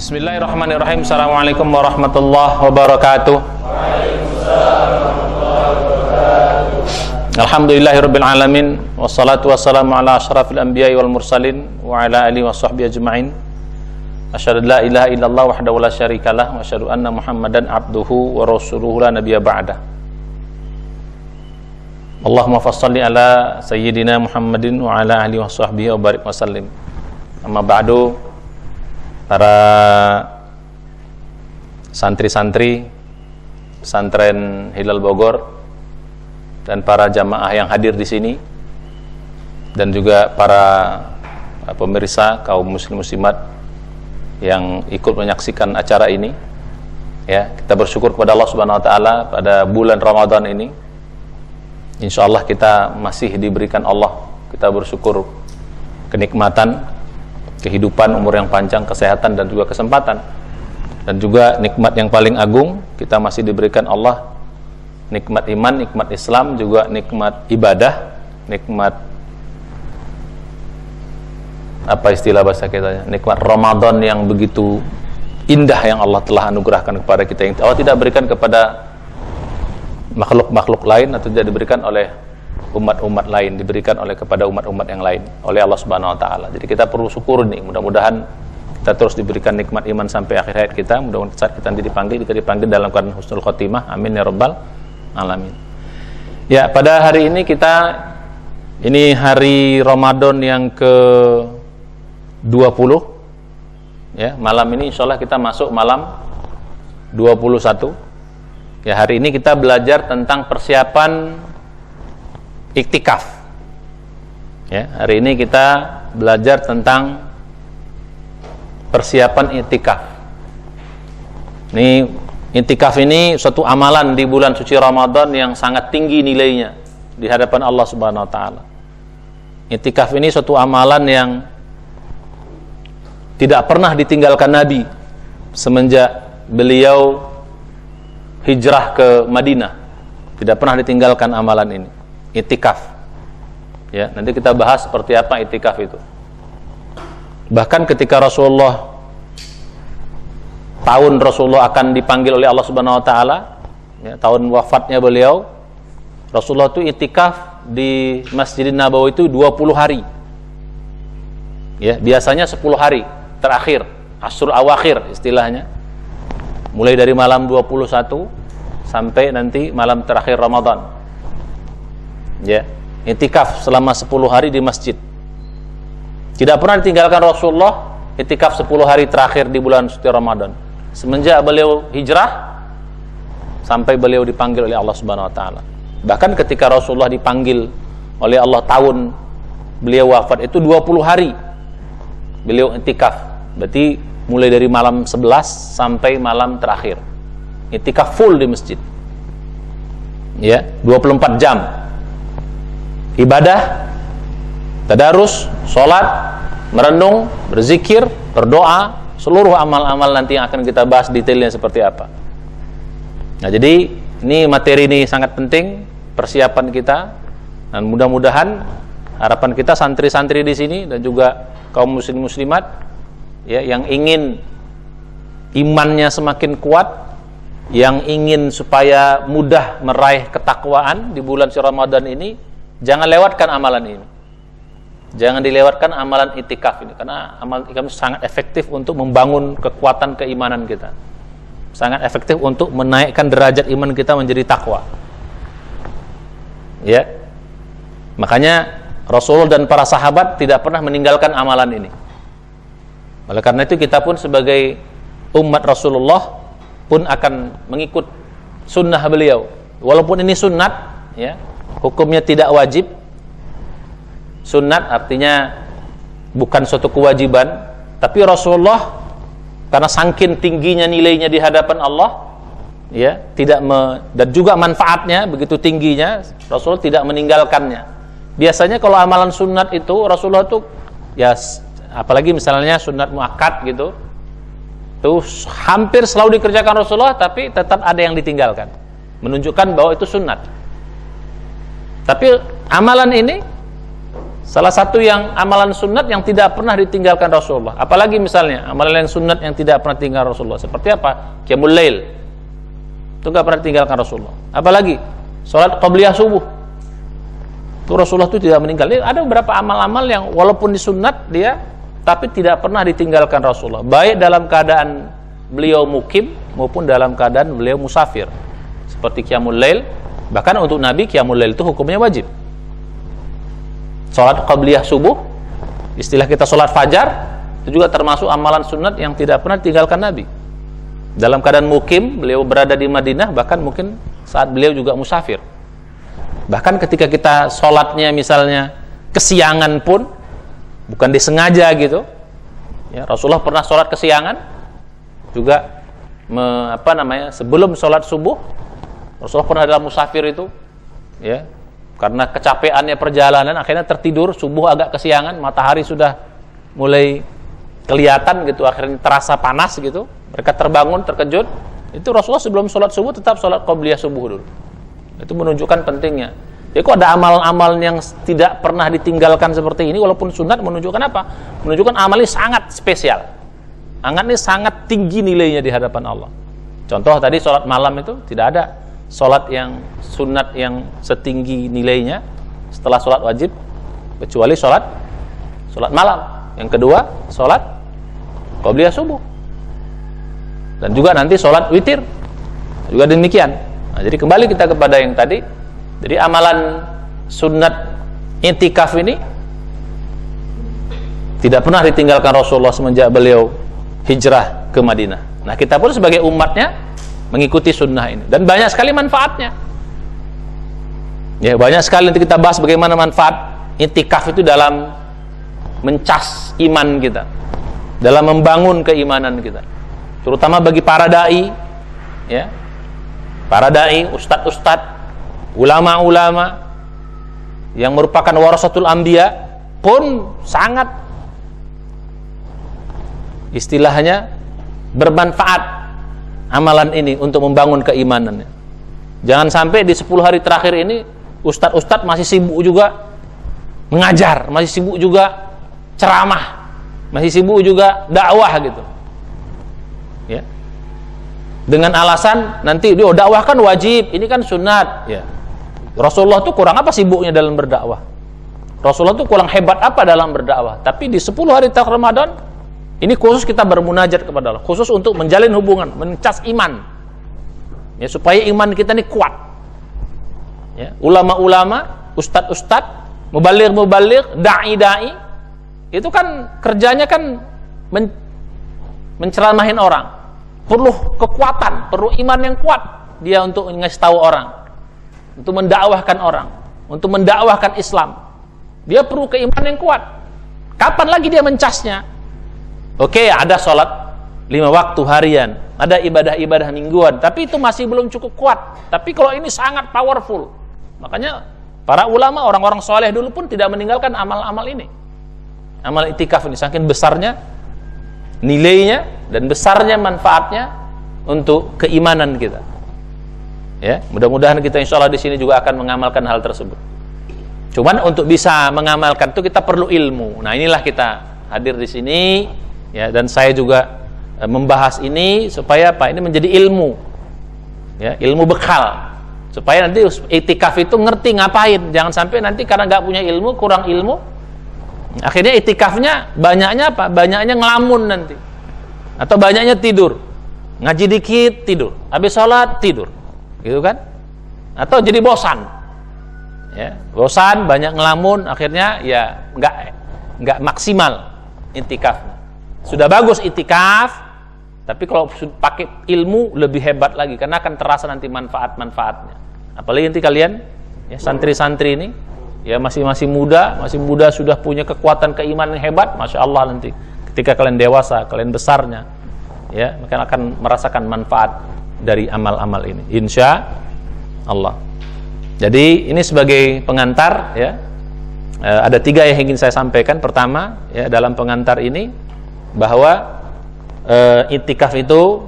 Bismillahirrahmanirrahim. Assalamualaikum warahmatullahi wabarakatuh. Alhamdulillahirabbil alamin wassalatu wassalamu ala asyrafil anbiya'i wal mursalin wa ala alihi washabbihi ajma'in. Asyhadu an la ilaha illallah wahdahu la syarikalah wa asyhadu anna Muhammadan abduhu wa rasuluhu la nabiyya ba'da. Allahumma fassalli ala sayyidina Muhammadin wa ala alihi washabbihi wa barik wa sallim. Amma ba'du. Para santri-santri pesantren Hilal Bogor dan para jamaah yang hadir di sini dan juga para pemirsa kaum muslim muslimat yang ikut menyaksikan acara ini, ya, kita bersyukur kepada Allah Subhanahu wa taala pada bulan Ramadan ini. Insyaallah kita masih diberikan Allah, kita bersyukur kenikmatan kehidupan, umur yang panjang, kesehatan dan juga kesempatan. Dan juga nikmat yang paling agung, kita masih diberikan Allah nikmat iman, nikmat Islam, juga nikmat ibadah, nikmat apa istilah bahasa kita, nikmat Ramadan yang begitu indah yang Allah telah anugerahkan kepada kita, yang Allah tidak berikan kepada makhluk-makhluk lain atau tidak diberikan oleh umat-umat lain, diberikan oleh kepada umat-umat yang lain oleh Allah Subhanahu wa taala. Jadi kita perlu syukur nih, mudah-mudahan kita terus diberikan nikmat iman sampai akhir hayat kita. Mudah-mudahan saat kita nanti dipanggil, kita dipanggil dalam keadaan husnul khotimah. Amin ya rabbal alamin. Ya, pada hari ini ini hari Ramadan yang ke-20. Ya, malam ini insyaallah kita masuk malam 21. Ya, hari ini kita belajar tentang persiapan iktikaf. Ya, hari ini kita belajar tentang persiapan iktikaf. Ini iktikaf ini suatu amalan di bulan suci Ramadan yang sangat tinggi nilainya di hadapan Allah Subhanahu wa taala. Iktikaf ini suatu amalan yang tidak pernah ditinggalkan Nabi semenjak beliau hijrah ke Madinah. Tidak pernah ditinggalkan amalan ini. Iktikaf. Ya, nanti kita bahas seperti apa iktikaf itu. Bahkan ketika Rasulullah akan dipanggil oleh Allah Subhanahu wa taala, ya, tahun wafatnya beliau, Rasulullah itu iktikaf di Masjidin Nabawi itu 20 hari. Ya, biasanya 10 hari terakhir, Ashrul Awakhir istilahnya. Mulai dari malam 21 sampai nanti malam terakhir Ramadan. Ya, iktikaf selama 10 hari di masjid. Tidak pernah ditinggalkan Rasulullah iktikaf 10 hari terakhir di bulan suci Ramadan. Semenjak beliau hijrah sampai beliau dipanggil oleh Allah Subhanahu wa taala. Bahkan ketika Rasulullah dipanggil oleh Allah tahun beliau wafat itu 20 hari beliau iktikaf. Berarti mulai dari malam 11 sampai malam terakhir. Iktikaf full di masjid. Ya, 24 jam. Ibadah, tadarus, sholat, merenung, berzikir, berdoa, seluruh amal-amal nanti yang akan kita bahas detailnya seperti apa. Nah, jadi ini materi ini sangat penting, persiapan kita, dan mudah-mudahan harapan kita santri-santri di sini dan juga kaum muslim muslimat, ya, yang ingin imannya semakin kuat, yang ingin supaya mudah meraih ketakwaan di bulan suci Ramadan ini, jangan lewatkan amalan ini. Jangan dilewatkan amalan iktikaf ini, karena amalan iktikaf sangat efektif untuk membangun kekuatan keimanan kita. Sangat efektif untuk menaikkan derajat iman kita menjadi takwa. Ya. Makanya Rasulullah dan para sahabat tidak pernah meninggalkan amalan ini. Oleh karena itu kita pun sebagai umat Rasulullah pun akan mengikut sunnah beliau. Walaupun ini sunnat, ya, hukumnya tidak wajib. Sunnat artinya bukan suatu kewajiban, tapi Rasulullah karena saking tingginya nilainya di hadapan Allah, ya, dan juga manfaatnya begitu tingginya, Rasulullah tidak meninggalkannya. Biasanya kalau amalan sunnat itu Rasulullah itu, ya, apalagi misalnya sunnat muakkad gitu, tuh hampir selalu dikerjakan Rasulullah, tapi tetap ada yang ditinggalkan, menunjukkan bahwa itu sunnat. Tapi amalan ini Salah satu yang amalan sunat yang tidak pernah ditinggalkan Rasulullah. Apalagi misalnya amalan yang sunat yang tidak pernah tinggal Rasulullah. Seperti apa? Qiyamul Lail. Itu nggak pernah ditinggalkan Rasulullah. Apalagi salat qabliyah subuh. Itu Rasulullah itu tidak meninggal. Ada beberapa amal-amal yang walaupun disunat dia, tapi tidak pernah ditinggalkan Rasulullah. Baik dalam keadaan beliau mukim maupun dalam keadaan beliau musafir. Seperti Qiyamul Lail. Bahkan untuk Nabi Qiyamul Lail itu hukumnya wajib. Salat qabliyah subuh, istilah kita salat fajar, itu juga termasuk amalan sunat yang tidak pernah ditinggalkan Nabi. Dalam keadaan mukim, beliau berada di Madinah, bahkan mungkin saat beliau juga musafir. Bahkan ketika kita salatnya misalnya kesiangan pun, bukan disengaja gitu, ya, Rasulullah pernah salat kesiangan, juga sebelum salat subuh, Rasulullah pernah dalam musafir itu, ya, karena kecapeannya perjalanan akhirnya tertidur, subuh agak kesiangan, matahari sudah mulai kelihatan gitu, akhirnya terasa panas gitu, mereka terbangun terkejut. Itu Rasulullah sebelum sholat subuh tetap sholat qabliyah subuh dulu. Itu menunjukkan pentingnya. Jadi kok ada amal-amal yang tidak pernah ditinggalkan seperti ini walaupun sunat, menunjukkan apa? Menunjukkan amal ini sangat spesial, amal ini sangat tinggi nilainya di hadapan Allah. Contoh tadi sholat malam itu tidak ada sholat yang sunat yang setinggi nilainya setelah sholat wajib kecuali sholat malam. Yang kedua sholat qabliyah subuh, dan juga nanti sholat witir juga demikian. Nah, jadi kembali kita kepada yang tadi. Jadi amalan sunat i'tikaf ini tidak pernah ditinggalkan Rasulullah semenjak beliau hijrah ke Madinah. Nah, kita pun sebagai umatnya mengikuti sunnah ini, dan banyak sekali manfaatnya. Ya, banyak sekali nanti kita bahas bagaimana manfaat i'tikaf itu dalam mencas iman kita, dalam membangun keimanan kita, terutama bagi para dai, ya, para dai, ustadz-ustadz, ulama-ulama yang merupakan warasatul anbiya pun sangat istilahnya bermanfaat amalan ini untuk membangun keimanannya. Jangan sampai di 10 hari terakhir ini ustadz-ustadz masih sibuk juga mengajar, masih sibuk juga ceramah, masih sibuk juga dakwah gitu, ya, dengan alasan nanti dia dakwah kan wajib, ini kan sunat, ya. Rasulullah tuh kurang apa sibuknya dalam berdakwah? Rasulullah tuh kurang hebat apa dalam berdakwah? Tapi di 10 hari terakhir Ramadan ini khusus kita bermunajat kepada Allah, khusus untuk menjalin hubungan, mencas iman, ya, supaya iman kita ini kuat. Ya, ulama-ulama, ustadz-ustadz, mubaligh-mubaligh, dai-dai, itu kan kerjanya kan menceramahin orang. Perlu kekuatan, perlu iman yang kuat dia untuk ngasih tahu orang, untuk mendakwahkan orang, untuk mendakwahkan Islam. Dia perlu keimanan yang kuat. Kapan lagi dia mencasnya? Oke, ada sholat 5 waktu harian, ada ibadah-ibadah mingguan, tapi itu masih belum cukup kuat. Tapi kalau ini sangat powerful. Makanya para ulama, orang-orang soleh dulu pun tidak meninggalkan amal-amal ini. Amal i'tikaf ini saking besarnya nilainya dan besarnya manfaatnya untuk keimanan kita. Ya, mudah-mudahan kita insya Allah di sini juga akan mengamalkan hal tersebut. Cuman untuk bisa mengamalkan itu kita perlu ilmu. Nah, inilah kita hadir di sini, ya, dan saya juga membahas ini supaya apa? Ini menjadi ilmu, ya, ilmu bekal, supaya nanti i'tikaf itu ngerti ngapain. Jangan sampai nanti karena nggak punya ilmu, kurang ilmu, akhirnya i'tikafnya banyaknya apa? Banyaknya ngelamun nanti, atau banyaknya tidur, ngaji dikit tidur, habis sholat tidur, gitu kan? Atau jadi bosan, ya, bosan, banyak ngelamun, akhirnya ya nggak maksimal i'tikafnya. Sudah bagus i'tikaf, tapi kalau pakai ilmu lebih hebat lagi, karena akan terasa nanti manfaat-manfaatnya. Apalagi nanti kalian, ya, santri-santri ini, ya, masih muda sudah punya kekuatan keimanan yang hebat, masya Allah. Nanti ketika kalian dewasa, kalian besarnya, ya, maka akan merasakan manfaat dari amal-amal ini, insya Allah. Jadi ini sebagai pengantar, ya, ada 3 yang ingin saya sampaikan. Pertama, ya, dalam pengantar ini bahwa i'tikaf itu,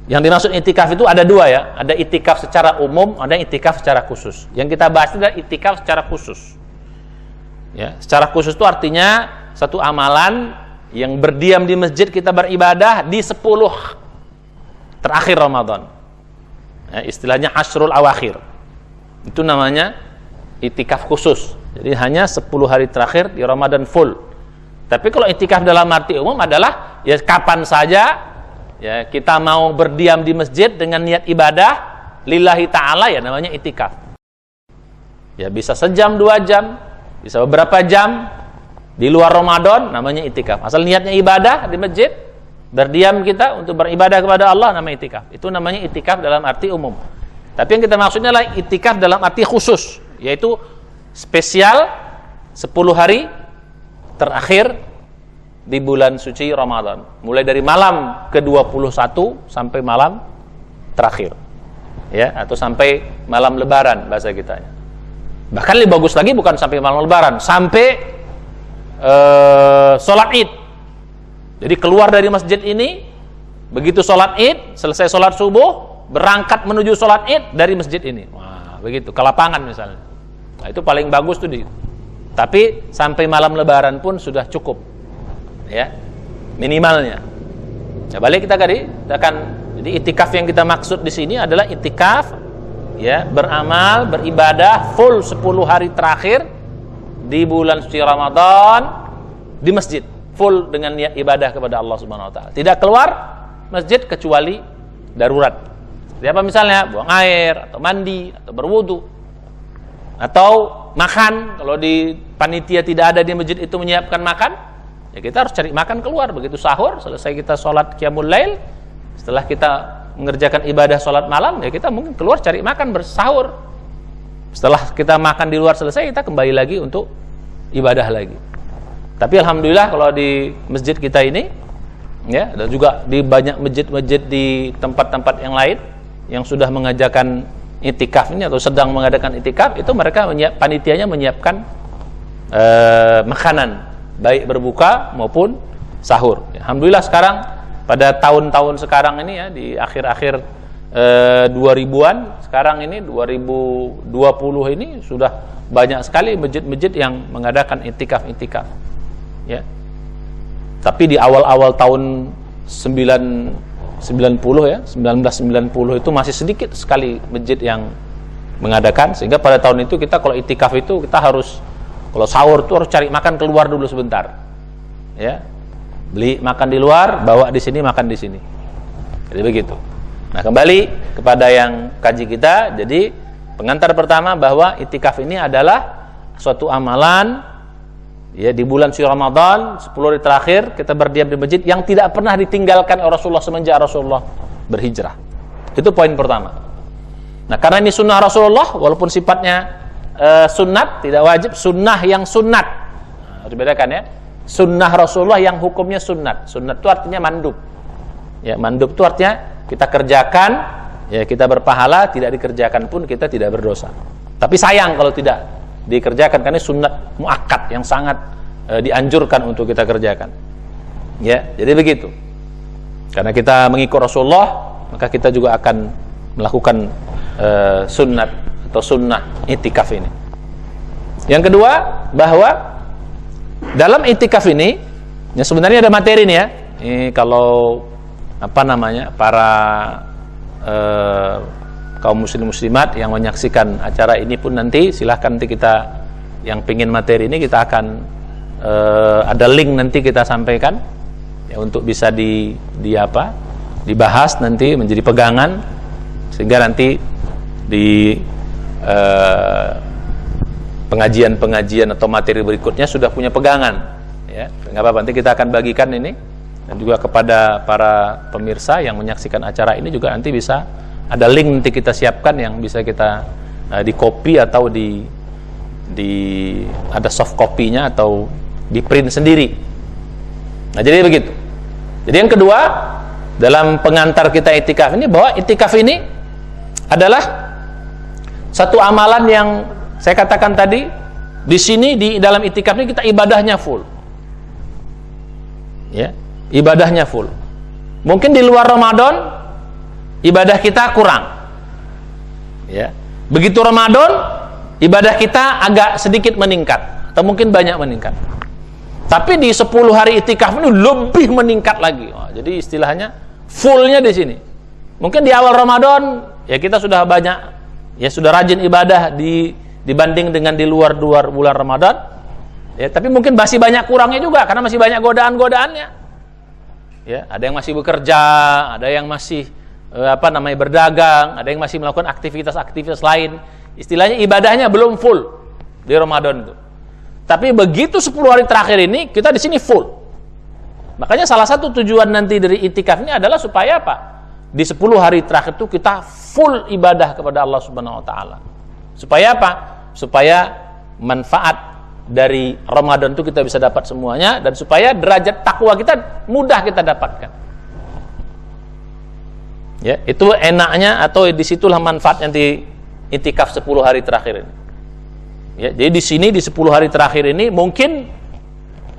yang dimaksud i'tikaf itu ada 2, ya. Ada i'tikaf secara umum, ada i'tikaf secara khusus. Yang kita bahas adalah i'tikaf secara khusus. Ya, secara khusus itu artinya satu amalan yang berdiam di masjid kita beribadah di 10 terakhir Ramadan. Ya, istilahnya asyrul awakhir. Itu namanya itikaf khusus. Jadi hanya 10 hari terakhir di Ramadan full. Tapi kalau itikaf dalam arti umum adalah ya kapan saja ya kita mau berdiam di masjid dengan niat ibadah lillahi ta'ala, ya namanya itikaf. Ya bisa sejam, 2 jam, bisa beberapa jam di luar Ramadan, namanya itikaf. Asal niatnya ibadah di masjid, berdiam kita untuk beribadah kepada Allah, namanya itikaf. Itu namanya itikaf dalam arti umum. Tapi yang kita maksudnya adalah itikaf dalam arti khusus, yaitu spesial 10 hari terakhir di bulan suci Ramadan, mulai dari malam ke-21 sampai malam terakhir, ya, atau sampai malam lebaran bahasa kita. Bahkan lebih bagus lagi, bukan sampai malam lebaran, sampai sholat id. Jadi keluar dari masjid ini, begitu sholat id, selesai sholat subuh, berangkat menuju sholat id dari masjid ini. Wah, begitu, ke lapangan misalnya. Nah, itu paling bagus tuh tapi sampai malam lebaran pun sudah cukup, ya, minimalnya. Nah, balik kita tadi, jadi itikaf yang kita maksud di sini adalah itikaf, ya, beramal, beribadah full 10 hari terakhir di bulan suci Ramadan di masjid, full dengan niat ibadah kepada Allah Subhanahu wa taala. Tidak keluar masjid kecuali darurat. Jadi apa misalnya? Buang air atau mandi atau berwudu atau makan. Kalau di panitia tidak ada di masjid itu menyiapkan makan, ya kita harus cari makan keluar. Begitu sahur, selesai kita sholat qiyamul lail, setelah kita mengerjakan ibadah sholat malam, ya kita mungkin keluar cari makan bersahur. Setelah kita makan di luar selesai, kita kembali lagi untuk ibadah lagi. Tapi alhamdulillah kalau di masjid kita ini, ya, dan juga di banyak masjid-masjid di tempat-tempat yang lain yang sudah mengajarkan itikaf ini atau sedang mengadakan itikaf, itu mereka panitianya menyiapkan makanan, baik berbuka maupun sahur. Alhamdulillah sekarang pada tahun-tahun sekarang ini, ya, di akhir-akhir 2000-an, sekarang ini 2020 ini sudah banyak sekali masjid-masjid yang mengadakan itikaf-itikaf, ya. Tapi di awal-awal tahun 1990 itu masih sedikit sekali masjid yang mengadakan, sehingga pada tahun itu kita kalau itikaf itu kita harus, kalau sahur itu harus cari makan keluar dulu sebentar, ya, beli makan di luar, bawa di sini, makan di sini. Jadi begitu. Nah, kembali kepada yang kaji kita. Jadi pengantar pertama bahwa itikaf ini adalah suatu amalan, ya, di bulan suci Ramadan 10 hari terakhir kita berdiam di masjid yang tidak pernah ditinggalkan oleh Rasulullah semenjak Rasulullah berhijrah. Itu poin pertama. Nah, karena ini sunnah Rasulullah, walaupun sifatnya sunnat, tidak wajib, sunnah yang sunnat. Nah, harus bedakan, ya. Sunnah Rasulullah yang hukumnya sunnat. Sunnat itu artinya mandub. Ya, mandub itu artinya kita kerjakan, ya, kita berpahala, tidak dikerjakan pun kita tidak berdosa. Tapi sayang kalau tidak dikerjakan, karena sunnat muakkad yang sangat dianjurkan untuk kita kerjakan. Ya, jadi begitu. Karena kita mengikut Rasulullah, maka kita juga akan melakukan sunnat atau sunnah itikaf ini. Yang kedua, bahwa dalam itikaf ini, ya, sebenarnya ada materi nih, ya. Ini kalau para kaum muslim-muslimat yang menyaksikan acara ini pun nanti silahkan, nanti kita yang pingin materi ini kita akan ada link nanti kita sampaikan, ya, untuk bisa dibahas nanti menjadi pegangan, sehingga nanti di pengajian-pengajian atau materi berikutnya sudah punya pegangan, ya. Nggak apa-apa, nanti kita akan bagikan ini, dan juga kepada para pemirsa yang menyaksikan acara ini juga nanti bisa ada link nanti kita siapkan yang bisa kita di copy atau ada soft copy-nya atau di print sendiri. Nah, jadi begitu. Jadi yang kedua, dalam pengantar kita itikaf ini, bahwa itikaf ini adalah satu amalan yang saya katakan tadi, di sini di dalam itikaf ini kita ibadahnya full. Ya, ibadahnya full. Mungkin di luar Ramadan ibadah kita kurang, ya. Begitu Ramadan ibadah kita agak sedikit meningkat atau mungkin banyak meningkat. Tapi di 10 hari itikaf ini lebih meningkat lagi. Jadi istilahnya fullnya di sini. Mungkin di awal Ramadan ya kita sudah banyak, ya sudah rajin ibadah dibanding dengan di luar bulan Ramadan. Ya, tapi mungkin masih banyak kurangnya juga karena masih banyak godaan-godaannya. Ya, ada yang masih bekerja, ada yang masih berdagang, ada yang masih melakukan aktivitas-aktivitas lain. Istilahnya ibadahnya belum full di Ramadan itu. Tapi begitu 10 hari terakhir ini kita di sini full. Makanya salah satu tujuan nanti dari itikaf ini adalah supaya apa? Di 10 hari terakhir itu kita full ibadah kepada Allah Subhanahu wa taala. Supaya apa? Supaya manfaat dari Ramadan itu kita bisa dapat semuanya, dan supaya derajat takwa kita mudah kita dapatkan. Ya, itu enaknya atau disitulah manfaat nanti itikaf 10 hari terakhir ini. Ya, jadi di sini di 10 hari terakhir ini mungkin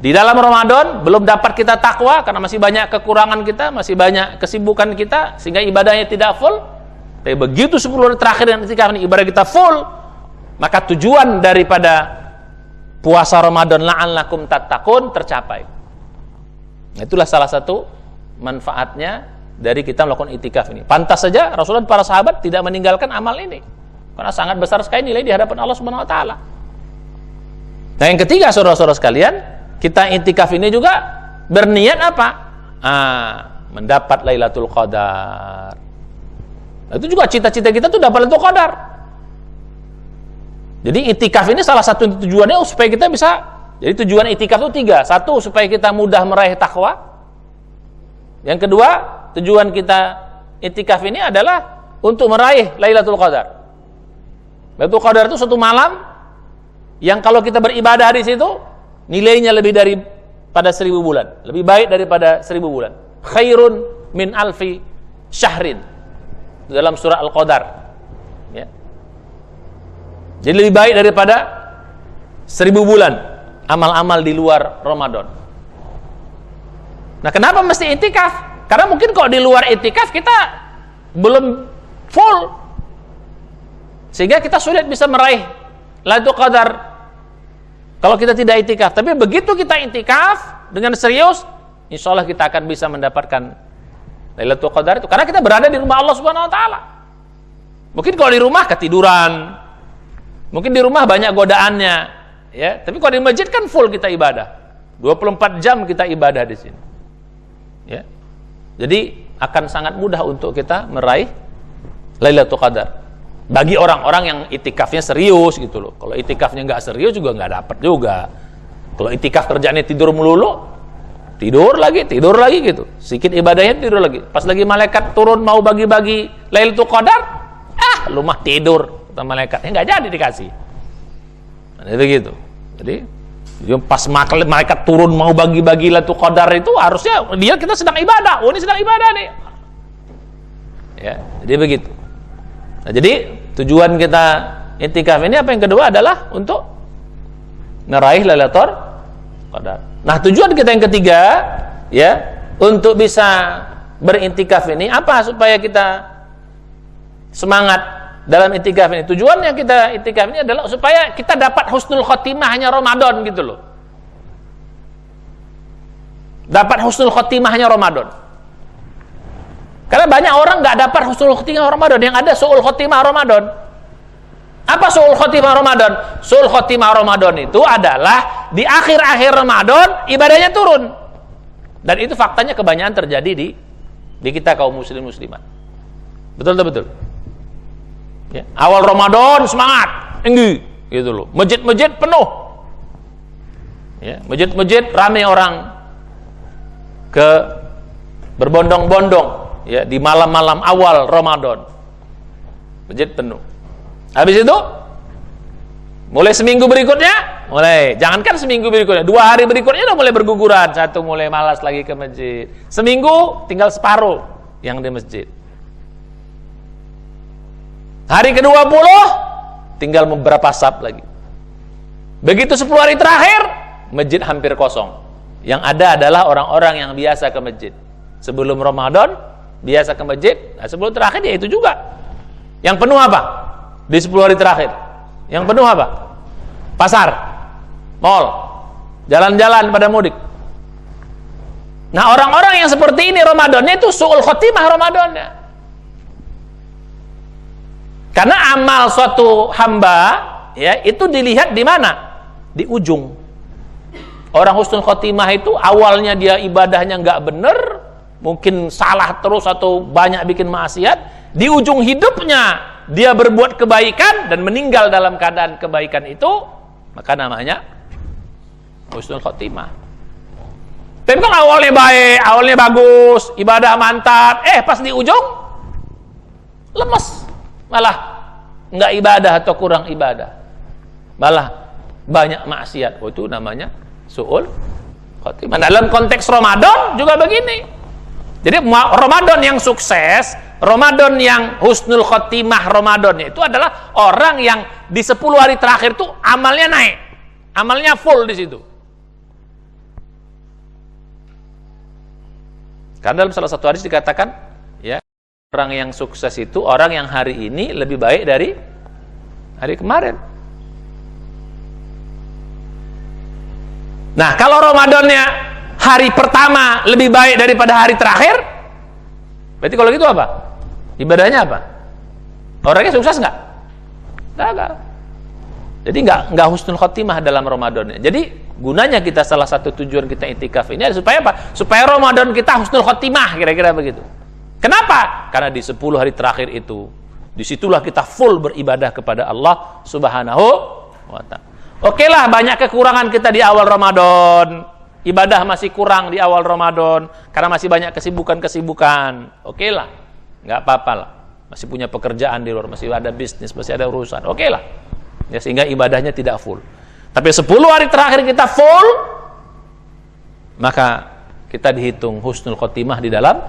di dalam Ramadan belum dapat kita takwa karena masih banyak kekurangan kita, masih banyak kesibukan kita sehingga ibadahnya tidak full. Tapi begitu 10 hari terakhir yang itikaf ini ibadah kita full, maka tujuan daripada puasa Ramadan la'allakum tattaqun tercapai. Nah, itulah salah satu manfaatnya dari kita melakukan itikaf ini. Pantas saja Rasulullah dan para sahabat tidak meninggalkan amal ini karena sangat besar sekali nilai di hadapan Allah Subhanahu wa taala. Nah, yang ketiga saudara-saudara sekalian, kita itikaf ini juga berniat apa? Mendapat Lailatul Qadar. Nah, itu juga cita-cita kita tuh dapat Lailatul Qadar. Jadi itikaf ini salah satu tujuannya supaya kita bisa, jadi tujuan itikaf itu 3. Satu, supaya kita mudah meraih takwa. Yang kedua, tujuan kita itikaf ini adalah untuk meraih Lailatul Qadar. Lailatul Qadar itu suatu malam yang kalau kita beribadah di situ nilainya lebih daripada 1000 bulan, lebih baik daripada 1000 bulan. Khairun min alfi syahrin, dalam surah Al-Qadar. Ya. Jadi lebih baik daripada 1000 bulan amal-amal di luar Ramadan. Nah, kenapa mesti itikaf? Karena mungkin kalau di luar itikaf kita belum full, sehingga kita sulit bisa meraih Lailatul Qadar kalau kita tidak itikaf. Tapi begitu kita itikaf dengan serius, insya Allah kita akan bisa mendapatkan Lailatul Qadar itu, karena kita berada di rumah Allah Subhanahu wa taala. Mungkin kalau di rumah ketiduran, mungkin di rumah banyak godaannya, ya. Tapi kalau di masjid kan full kita ibadah, 24 jam kita ibadah di sini, ya. Jadi akan sangat mudah untuk kita meraih Lailatul Qadar. Bagi orang-orang yang itikafnya serius gitu loh. Kalau itikafnya nggak serius juga nggak dapat juga. Kalau itikaf kerjaannya tidur melulu, tidur lagi gitu. Sedikit ibadahnya tidur lagi. Pas lagi malaikat turun mau bagi-bagi Lailatul Qadar, lu mah tidur. Kata malaikatnya nggak jadi dikasih. Nah, itu gitu. Jadi pas malaikat turun mau bagi-bagi Lailatul Qadar itu harusnya kita sedang ibadah. Oh, ini sedang ibadah nih. Ya, jadi begitu. Nah, jadi tujuan kita itikaf ini apa yang kedua adalah untuk meraih Lailatul Qadar. Nah, tujuan kita yang ketiga, ya, untuk bisa berintikaf ini apa supaya kita semangat dalam itikaf ini? Tujuan yang kita itikaf ini adalah supaya kita dapat husnul khotimahnya Ramadan gitu loh. Dapat husnul khotimahnya Ramadan. Karena banyak orang nggak dapat husnul khotimah Ramadan, yang ada su'ul khotimah Ramadan. Apa su'ul khotimah Ramadan? Su'ul khotimah Ramadan itu adalah di akhir-akhir Ramadan ibadahnya turun. Dan itu faktanya kebanyakan terjadi di kita kaum muslimat. Betul. Ya, awal Ramadan semangat, tinggi, gitu loh. Masjid-masjid penuh. Ya, masjid-masjid ramai orang ke berbondong-bondong. Ya, di malam-malam awal Ramadan masjid penuh. Habis itu mulai seminggu berikutnya, jangankan seminggu berikutnya, 2 hari berikutnya udah mulai berguguran. Satu mulai malas lagi ke masjid. Seminggu tinggal separuh yang di masjid. Hari ke-20 tinggal beberapa saf lagi. Begitu 10 hari terakhir, masjid hampir kosong. Yang ada adalah orang-orang yang biasa ke masjid. Sebelum Ramadan biasa ke masjid, nah sebelum terakhir ya itu juga. Yang penuh apa? Di 10 hari terakhir. Yang penuh apa? Pasar. mall, jalan-jalan pada mudik. Nah, orang-orang yang seperti ini Ramadannya itu su'ul khotimah Ramadannya. Karena amal suatu hamba ya itu dilihat di mana? Di ujung. Orang husnul khotimah itu awalnya dia ibadahnya nggak bener, mungkin salah terus atau banyak bikin maksiat. Di ujung hidupnya dia berbuat kebaikan dan meninggal dalam keadaan kebaikan itu, maka namanya husnul khotimah. Tapi kan awalnya baik, awalnya bagus, ibadah mantap, pas di ujung lemes, malah nggak ibadah atau kurang ibadah, malah banyak maksiat. Itu namanya su'ul khotimah. Dalam konteks Ramadan juga begini. Jadi Ramadan yang sukses, Ramadan yang husnul khotimah Ramadannya itu adalah orang yang di 10 hari terakhir itu amalnya naik, amalnya full di situ. Karena dalam salah satu hadis dikatakan, ya, orang yang sukses itu orang yang hari ini lebih baik dari hari kemarin. Nah, kalau Ramadannya hari pertama lebih baik daripada hari terakhir, berarti kalau gitu apa? Ibadahnya apa? Orangnya sukses nggak? Nggak. Jadi nggak husnul khotimah dalam Ramadannya. Jadi gunanya kita, salah satu tujuan kita itikaf ini supaya apa? Supaya Ramadan kita husnul khotimah, kira-kira begitu. Kenapa? Karena di 10 hari terakhir itu, disitulah kita full beribadah kepada Allah Subhanahu wa ta'ala. Oke lah, banyak kekurangan kita di awal Ramadan, ibadah masih kurang di awal Ramadan karena masih banyak kesibukan. Oke lah, nggak apa-apa lah, masih punya pekerjaan di luar, masih ada bisnis, masih ada urusan. Oke lah, ya, sehingga ibadahnya tidak full. Tapi 10 hari terakhir kita full, maka kita dihitung husnul khotimah di dalam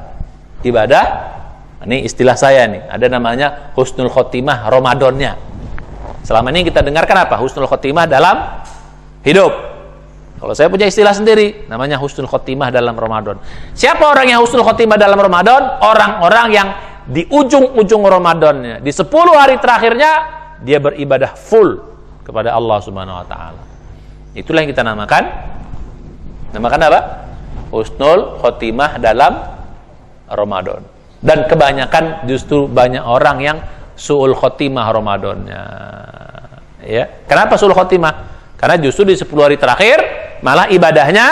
ibadah. Ini istilah saya nih, ada namanya husnul khotimah Ramadannya. Selama ini kita dengarkan apa? Husnul khotimah dalam hidup. Kalau saya punya istilah sendiri, namanya husnul khotimah dalam Ramadan. Siapa orang yang husnul khotimah dalam Ramadan? Orang-orang yang di ujung-ujung Ramadannya, di 10 hari terakhirnya, dia beribadah full kepada Allah Subhanahu wa ta'ala. Itulah yang kita namakan apa? Husnul khotimah dalam Ramadan. Dan kebanyakan justru banyak orang yang su'ul khotimah Ramadannya. Ya. Kenapa su'ul khotimah? Karena justru di 10 hari terakhir malah ibadahnya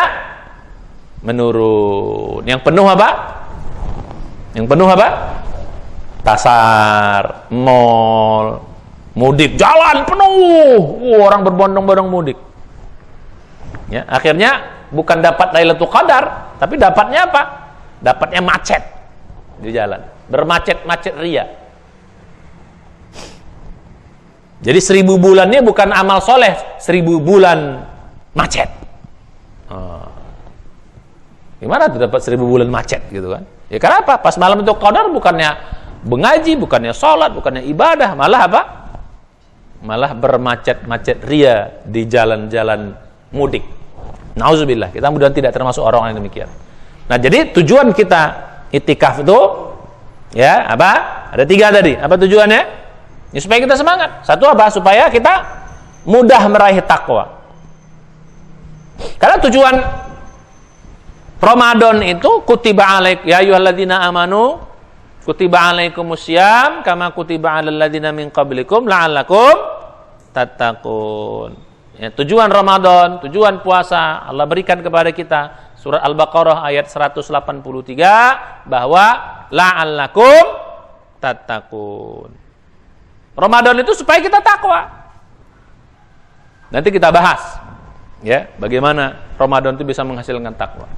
menurun. Yang penuh apa? Pasar, mall, mudik, jalan penuh. Orang berbondong-bondong mudik. Ya, akhirnya bukan dapat Lailatul Qadar, tapi dapatnya apa? Dapatnya macet di jalan. Bermacet-macet ria. Jadi 1000 bulannya bukan amal soleh, 1000 bulan macet. Gimana tuh dapat 1000 bulan macet gitu kan? Ya kenapa? Pas malam itu Qadar bukannya mengaji, bukannya sholat, bukannya ibadah, malah apa? Malah bermacet-macet ria di jalan-jalan mudik. Nauzubillah, kita mudah-mudahan tidak termasuk orang yang demikian. Nah, jadi tujuan kita itikaf itu ya apa? Ada 3 tadi. Apa tujuannya? Ya, supaya kita semangat. Satu apa? Supaya kita mudah meraih takwa. Karena tujuan Ramadan itu kutiba alaik ya ayyuhalladzina amanu kutiba alaikumusiyam kama kutiba alal ladzina min qablikum la'allakum tattaqun. Ya, tujuan Ramadan, tujuan puasa Allah berikan kepada kita surat Al-Baqarah ayat 183 bahwa la'allakum tattaqun. Ramadan itu supaya kita takwa. Nanti kita bahas ya, bagaimana Ramadan itu bisa menghasilkan takwa.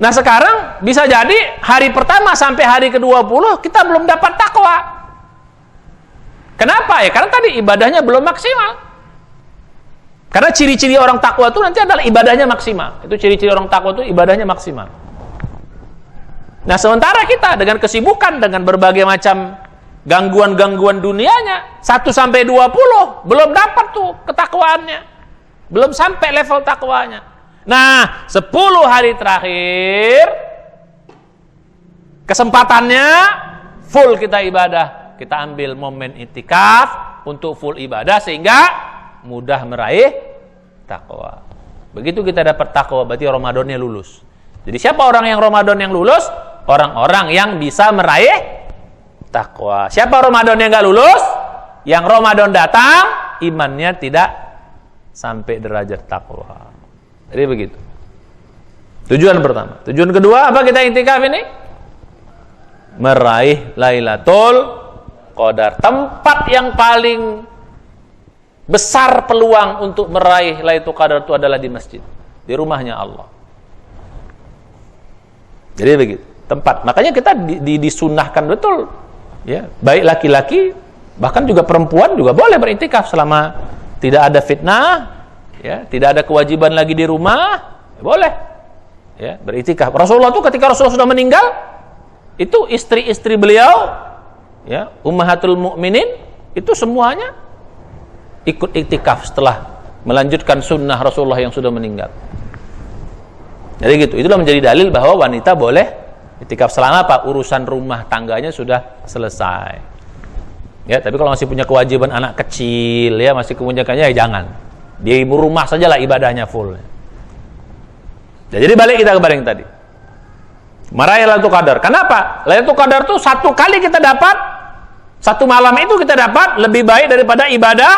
Nah, sekarang bisa jadi hari pertama sampai hari ke-20 kita belum dapat takwa. Kenapa ya? Karena tadi ibadahnya belum maksimal. Karena ciri-ciri orang takwa itu nanti adalah ibadahnya maksimal. Itu ciri-ciri orang takwa itu ibadahnya maksimal. Nah, sementara kita dengan kesibukan, dengan berbagai macam gangguan-gangguan dunianya 1-20 belum dapat tuh ketakwaannya, belum sampai level takwanya. Nah, 10 hari terakhir kesempatannya full kita ibadah, kita ambil momen itikaf untuk full ibadah sehingga mudah meraih takwa. Begitu kita dapat takwa, berarti Ramadannya lulus. Jadi siapa orang yang Ramadan yang lulus? Orang-orang yang bisa meraih takwa. Siapa Ramadan yang nggak lulus? Yang Ramadan datang, imannya tidak sampai derajat takwa. Jadi begitu. Tujuan pertama. Tujuan kedua, apa kita iktikaf ini? Meraih Lailatul Qadar. Tempat yang paling besar peluang untuk meraih Lailatul Qadar itu adalah di masjid, di rumahnya Allah. Jadi begitu tempat. Makanya kita disunahkan betul, ya, baik laki-laki bahkan juga perempuan juga boleh beriktikaf selama tidak ada fitnah, ya, tidak ada kewajiban lagi di rumah, ya, boleh, ya, beriktikaf. Rasulullah itu ketika Rasulullah sudah meninggal, itu istri-istri beliau, ya, ummahatul mukminin itu semuanya ikut iktikaf setelah melanjutkan sunnah Rasulullah yang sudah meninggal. Jadi gitu, itulah menjadi dalil bahwa wanita boleh iktikaf selama apa? Urusan rumah tangganya sudah selesai. Ya, tapi kalau masih punya kewajiban anak kecil, ya, masih kemunyakannya, ya jangan. Di rumah sajalah ibadahnya full. Ya, jadi balik kita kepada yang tadi. Meraih Lailatul Qadar. Kenapa? Lailatul Qadar itu satu kali kita dapat, satu malam itu kita dapat lebih baik daripada ibadah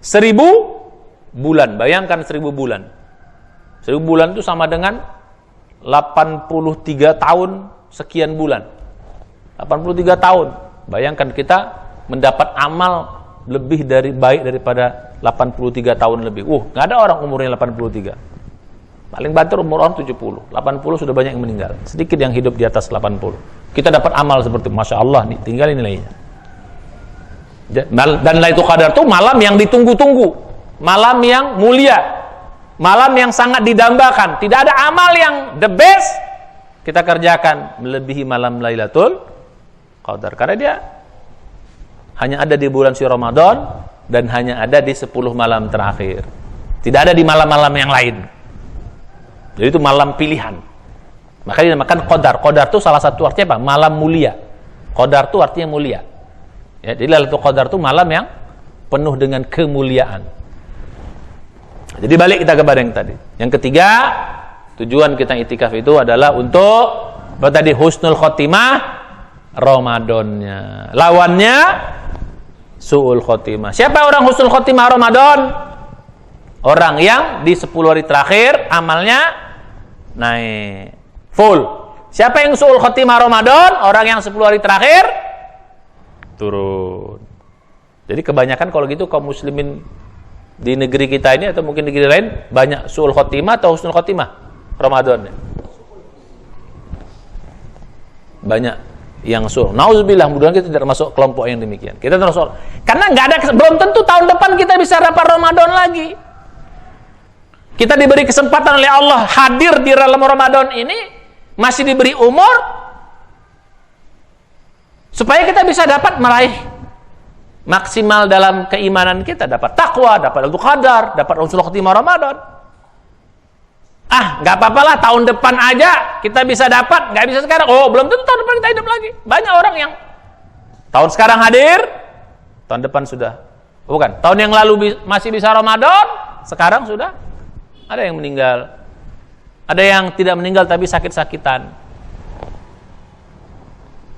1000 bulan. Bayangkan 1000 bulan. 1000 bulan itu sama dengan 83 tahun sekian bulan. 83 tahun. Bayangkan kita mendapat amal lebih dari baik daripada 83 tahun lebih. Nggak ada orang umurnya 83. Paling banter umur orang 70. 80 sudah banyak yang meninggal. Sedikit yang hidup di atas 80. Kita dapat amal seperti Masya Allah nih, tinggal nilainya. Dan Lailatul Qadar itu malam yang ditunggu-tunggu, malam yang mulia, malam yang sangat didambakan. Tidak ada amal yang the best kita kerjakan melebihi malam Lailatul Qadar, karena dia hanya ada di bulan suci Ramadan dan hanya ada di 10 malam terakhir. Tidak ada di malam-malam yang lain. Jadi itu malam pilihan. Makanya dinamakan Qadar. Qadar itu salah satu artinya apa? Malam mulia. Qadar itu artinya mulia. Ya, jadi Lailatul Qadar itu malam yang penuh dengan kemuliaan. Jadi balik kita kepada yang tadi. Yang ketiga, tujuan kita iktikaf itu adalah untuk apa tadi? Husnul khotimah Ramadannya. Lawannya su'ul khotimah. Siapa orang husnul khotimah Ramadan? Orang yang di 10 hari terakhir amalnya naik full. Siapa yang su'ul khotimah Ramadan? Orang yang 10 hari terakhir turun. Jadi kebanyakan kalau gitu kaum muslimin di negeri kita ini atau mungkin negeri lain banyak su'ul khotimah atau husnul khotimah Ramadan. Banyak yang su'ul. Nauzubillah, mudah-mudahan kita tidak termasuk kelompok yang demikian. Kita termasuk, karena belum tentu tahun depan kita bisa dapat Ramadan lagi. Kita diberi kesempatan oleh Allah hadir di dalam Ramadan ini, masih diberi umur supaya kita bisa dapat meraih maksimal dalam keimanan kita, dapat takwa, dapat Lailatul Qadar, dapat husnul khotimah Ramadan. Nggak apa-apalah, tahun depan aja kita bisa dapat, nggak bisa sekarang. Belum tentu tahun depan kita hidup lagi. Banyak orang yang tahun sekarang hadir, tahun depan sudah, bukan, tahun yang lalu masih bisa Ramadan, sekarang sudah ada yang meninggal, ada yang tidak meninggal tapi sakit-sakitan.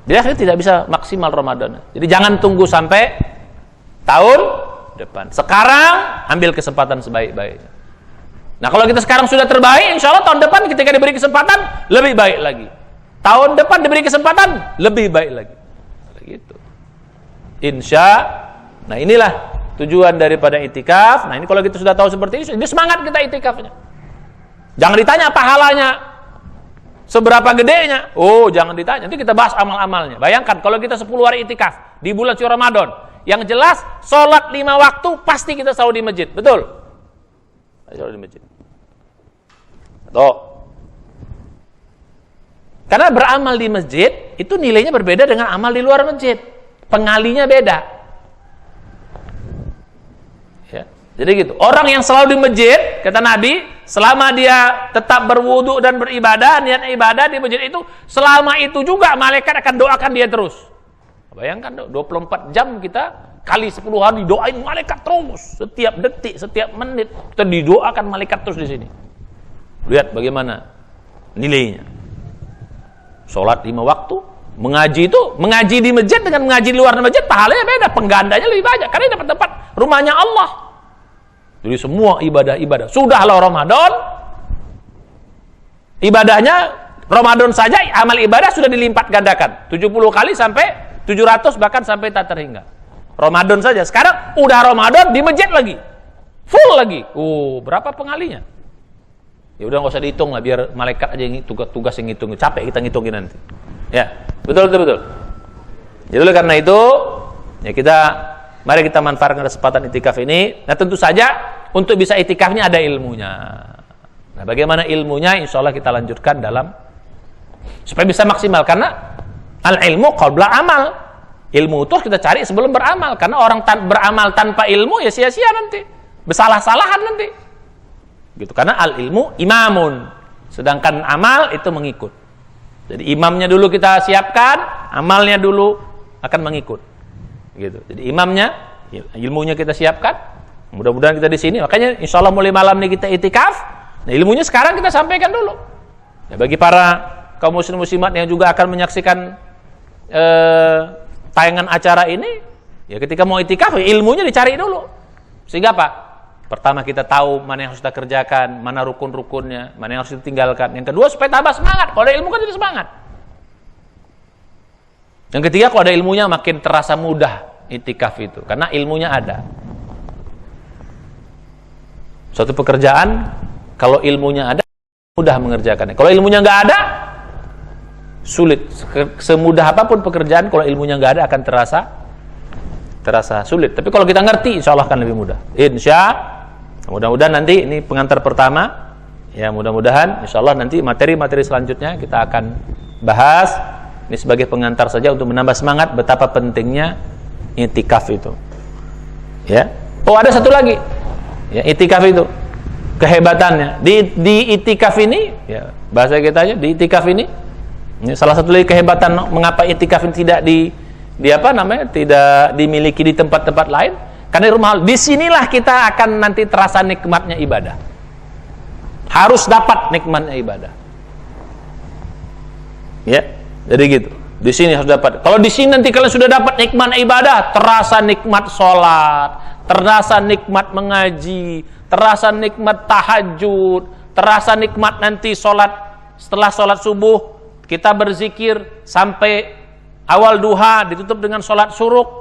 Jadi akhirnya tidak bisa maksimal Ramadan. Jadi jangan tunggu sampai tahun depan. Sekarang ambil kesempatan sebaik-baiknya. Nah, kalau kita sekarang sudah terbaik, insya Allah tahun depan ketika diberi kesempatan lebih baik lagi. Tahun depan diberi kesempatan lebih baik lagi. Gitu. Nah, inilah tujuan daripada itikaf. Nah, ini kalau kita sudah tahu seperti ini semangat kita itikafnya. Jangan ditanya pahalanya seberapa gedenya. Jangan ditanya. Nanti kita bahas amal-amalnya. Bayangkan kalau kita 10 hari itikaf di bulan suci Ramadan, yang jelas sholat 5 waktu pasti kita selalu di masjid. Betul? Selalu di masjid. Tuh. Karena beramal di masjid itu nilainya berbeda dengan amal di luar masjid. Pengalinya beda. Ya. Jadi gitu. Orang yang selalu di masjid, kata Nabi, selama dia tetap berwudu dan beribadah, niat ibadah di masjid itu, selama itu juga malaikat akan doakan dia terus. Bayangkan 24 jam kita kali 10 hari didoain malaikat terus, setiap detik, setiap menit kita didoakan malaikat terus di sini. Lihat bagaimana nilainya. Sholat 5 waktu, mengaji di masjid dengan mengaji di luar masjid pahalanya beda, penggandanya lebih banyak karena ini dapat tempat rumahnya Allah. Jadi semua ibadah-ibadah. Sudahlah Ramadan, ibadahnya Ramadan saja amal ibadah sudah dilipat gandakan 70 kali sampai 700 bahkan sampai tak terhingga. Ramadan saja. Sekarang udah Ramadan di masjid lagi. Full lagi. Berapa pengalinya? Ya udah nggak usah dihitung lah, biar malaikat aja yang tugas yang ngitung. Capek kita ngitungin nanti. Ya, betul. Jadi oleh karena itu, ya mari kita manfaatkan kesempatan itikaf ini. Nah, tentu saja untuk bisa itikafnya ada ilmunya. Nah, bagaimana ilmunya? Insya Allah kita lanjutkan supaya bisa maksimal, karena al-ilmu qabla amal. Ilmu itu kita cari sebelum beramal, karena orang beramal tanpa ilmu ya sia-sia nanti, bersalah-salahan nanti gitu, karena al-ilmu imamun, sedangkan amal itu mengikut. Jadi imamnya dulu kita siapkan, amalnya dulu akan mengikut gitu. Jadi imamnya, ilmunya kita siapkan, mudah-mudahan kita di sini. Makanya insya Allah mulai malam ini kita itikaf. Nah, ilmunya sekarang kita sampaikan dulu ya, bagi para kaum muslim muslimat yang juga akan menyaksikan tayangan acara ini, ya ketika mau itikaf ya ilmunya dicari dulu. Sehingga apa? Pertama kita tahu mana yang harus kita kerjakan, mana rukun-rukunnya, mana yang harus ditinggalkan. Yang kedua supaya tambah semangat. Kalau ada ilmu kan jadi semangat. Yang ketiga kalau ada ilmunya makin terasa mudah itikaf itu, karena ilmunya ada. Suatu pekerjaan kalau ilmunya ada mudah mengerjakannya. Kalau ilmunya nggak ada, sulit. Semudah apapun pekerjaan, kalau ilmunya nggak ada akan terasa sulit. Tapi kalau kita ngerti, insya Allah akan lebih mudah. Mudah-mudahan nanti ini pengantar pertama. Ya, mudah-mudahan insya Allah nanti materi-materi selanjutnya kita akan bahas. Ini sebagai pengantar saja untuk menambah semangat betapa pentingnya itikaf itu. Ya. Oh, ada satu lagi. Ya, itikaf itu kehebatannya. Di itikaf ini, ya, bahasa kita aja, di itikaf ini salah satu lagi kehebatan mengapa itikaf ini tidak tidak dimiliki di tempat-tempat lain, karena di rumah di sinilah kita akan nanti terasa nikmatnya ibadah. Harus dapat nikmatnya ibadah. Ya, jadi gitu. Di sini harus dapat. Kalau di sini nanti kalian sudah dapat nikmat ibadah, terasa nikmat sholat, terasa nikmat mengaji, terasa nikmat tahajud, terasa nikmat nanti sholat setelah sholat subuh. Kita berzikir sampai awal duha, ditutup dengan sholat suruk.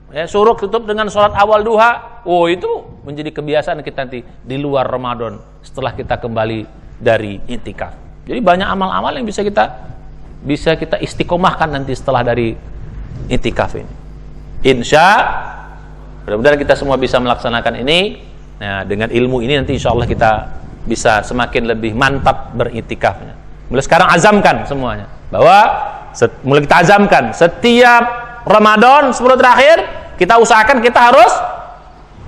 Ya, suruk tutup dengan sholat awal duha. Oh, itu menjadi kebiasaan kita nanti di luar Ramadan setelah kita kembali dari itikaf. Jadi banyak amal-amal yang bisa kita istiqomahkan nanti setelah dari itikaf ini. Mudah-mudahan kita semua bisa melaksanakan ini. Nah, dengan ilmu ini nanti insya Allah kita bisa semakin lebih mantap beritikafnya. Mulai sekarang azamkan semuanya, bahwa mulai kita azamkan setiap Ramadan 10 terakhir kita usahakan kita harus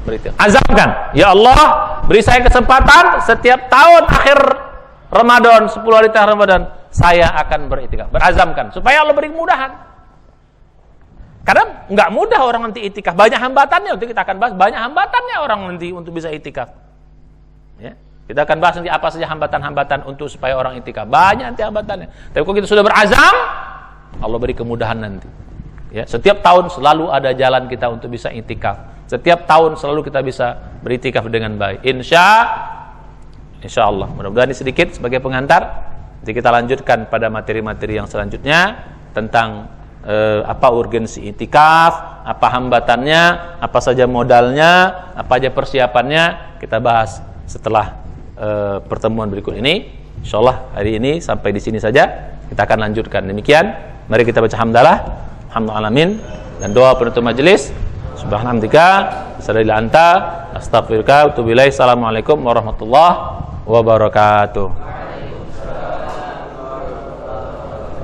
beritikaf. Azamkan, ya Allah beri saya kesempatan setiap tahun akhir Ramadan 10 hari terakhir Ramadan saya akan beritikaf. Berazamkan supaya Allah beri kemudahan. Karena nggak mudah orang nanti itikaf, banyak hambatannya. Nanti kita akan bahas banyak hambatannya orang nanti untuk bisa itikaf. Ya. Kita akan bahas nanti apa saja hambatan-hambatan untuk supaya orang itikaf. Banyak nanti hambatannya. Tapi kalau kita sudah berazam, Allah beri kemudahan nanti. Ya, setiap tahun selalu ada jalan kita untuk bisa itikaf. Setiap tahun selalu kita bisa beritikaf dengan baik. Insya Allah. Mudah-mudahan ini sedikit sebagai pengantar. Nanti kita lanjutkan pada materi-materi yang selanjutnya tentang apa urgensi itikaf, apa hambatannya, apa saja modalnya, apa saja persiapannya. Kita bahas setelah pertemuan berikut ini. Insyaallah hari ini sampai di sini saja. Kita akan lanjutkan. Demikian, mari kita baca hamdalah, alhamdulillahalamin, dan doa penutup majelis. Subhanallah, sallallahu anta, astaghfiruka wa atubu ilaik. Assalamualaikum warahmatullahi wabarakatuh.